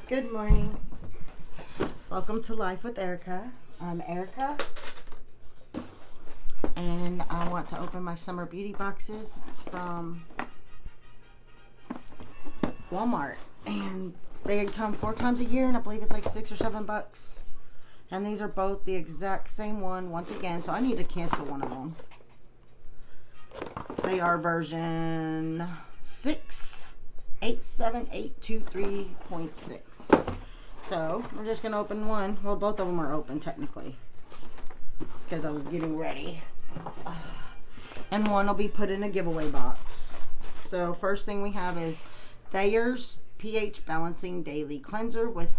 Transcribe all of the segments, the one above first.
Good morning. Welcome to Life with Erica. I'm Erica, and I want to open my summer beauty boxes from Walmart. And they come 4 times a year, and I believe it's like $6 or $7. And these are both the exact same one once again, so I need to cancel one of them. They are version 6.87823.6. So we're just gonna open one. Well, both of them are open technically because I was getting ready. And one will be put in a giveaway box. So first thing we have is Thayer's pH Balancing Daily Cleanser with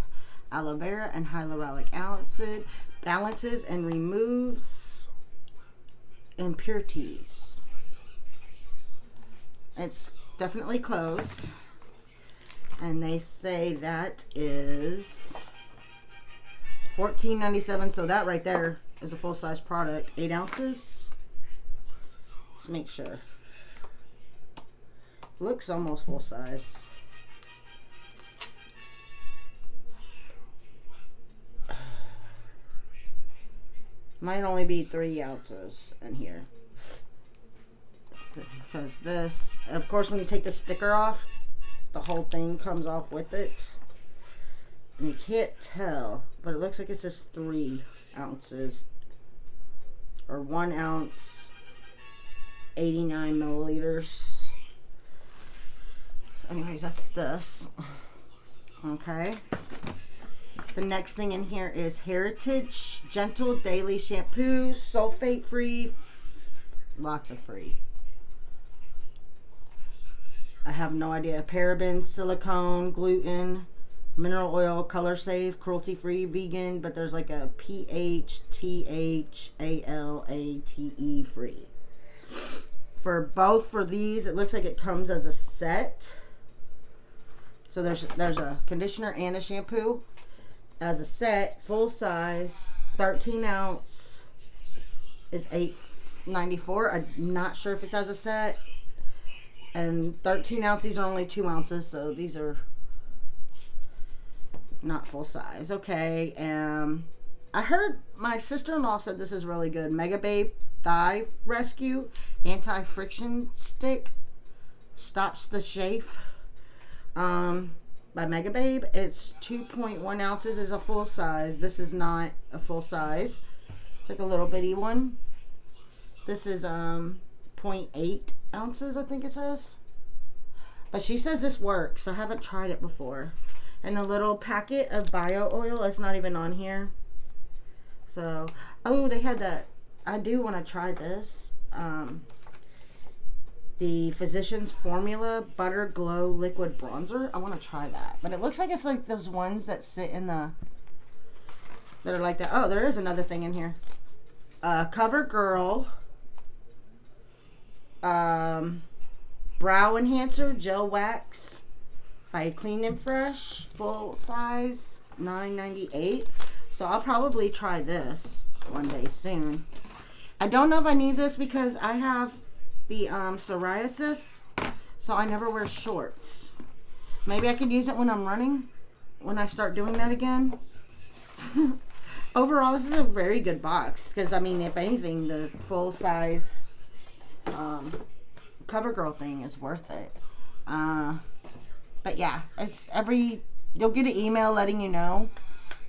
aloe vera and hyaluronic acid. Balances and removes impurities. It's definitely closed. And they say that is $14.97. So that right there is a full-size product. 8 ounces. Let's make sure. Looks almost full-size. Might only be 3 ounces in here. Because this, of course, when you take the sticker off, the whole thing comes off with it. And you can't tell, but it looks like it's just 3 ounces. Or 1 ounce, 89 milliliters. So anyways, that's this. Okay. The next thing in here is Heritage Gentle Daily Shampoo, sulfate free, lots of free. I have no idea. Parabens, silicone, gluten, mineral oil, color safe, cruelty free, vegan, but there's like a PHTHALATE free. For both for these, it looks like it comes as a set. So there's a conditioner and a shampoo as a set, full size, 13 ounce is $8.94. I'm not sure if it's as a set. And 13 ounce, these are only 2 ounces, so these are not full size. Okay, I heard my sister-in-law said this is really good. Mega Babe Thigh Rescue Anti-Friction Stick. Stops the chafe. By Mega Babe. It's 2.1 ounces is a full size. This is not a full size. It's like a little bitty one. This is 0.8 ounces, I think it says. But she says this works. I haven't tried it before. And a little packet of bio oil. It's not even on here. So, oh, they had that. I do want to try this. The Physicians Formula Butter Glow Liquid Bronzer. I want to try that. But it looks like it's like those ones that sit in the... that are like that. Oh, there is another thing in here. CoverGirl. Brow Enhancer Gel Wax by Clean and Fresh, full size, $9.98. So I'll probably try this one day soon. I don't know if I need this because I have the psoriasis, so I never wear shorts. Maybe I could use it when I'm running, when I start doing that again. Overall, this is a very good box because, I mean, if anything, the full size CoverGirl thing is worth it. But yeah, it's you'll get an email letting you know,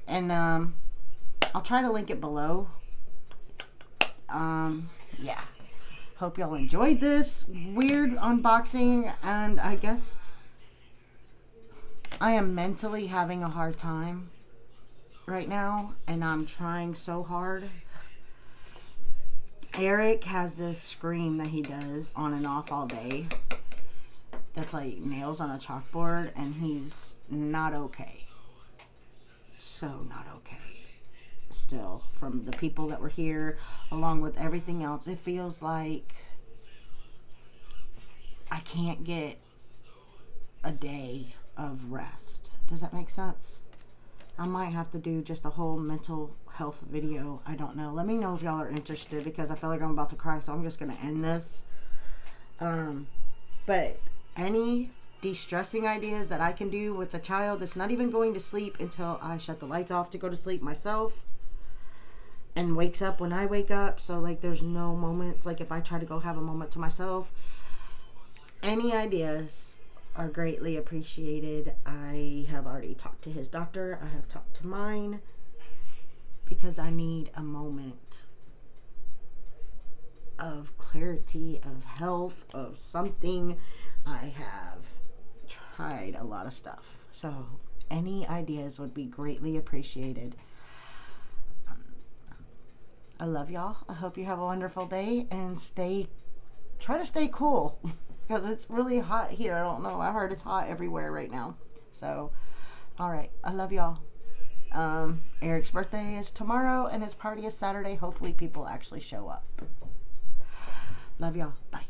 and I'll try to link it below. Yeah, hope y'all enjoyed this weird unboxing, and I guess I am mentally having a hard time right now, and I'm trying so hard. Eric has this scream that he does on and off all day. That's like nails on a chalkboard, and he's not okay. So not okay. Still, from the people that were here, along with everything else, it feels like I can't get a day of rest. Does that make sense? I might have to do just a whole mental health video. I don't know. Let me know if y'all are interested, because I feel like I'm about to cry, so I'm just going to end this. But any de-stressing ideas that I can do with a child that's not even going to sleep until I shut the lights off to go to sleep myself, and wakes up when I wake up. So like there's no moments, like if I try to go have a moment to myself, any ideas are greatly appreciated. I have already talked to his doctor. I have talked to mine, because I need a moment of clarity, of health, of something. I have tried a lot of stuff. So any ideas would be greatly appreciated. I love y'all. I hope you have a wonderful day, and try to stay cool because it's really hot here. I don't know. I heard it's hot everywhere right now. So, all right. I love y'all. Eric's birthday is tomorrow and his party is Saturday. Hopefully people actually show up. Love y'all. Bye.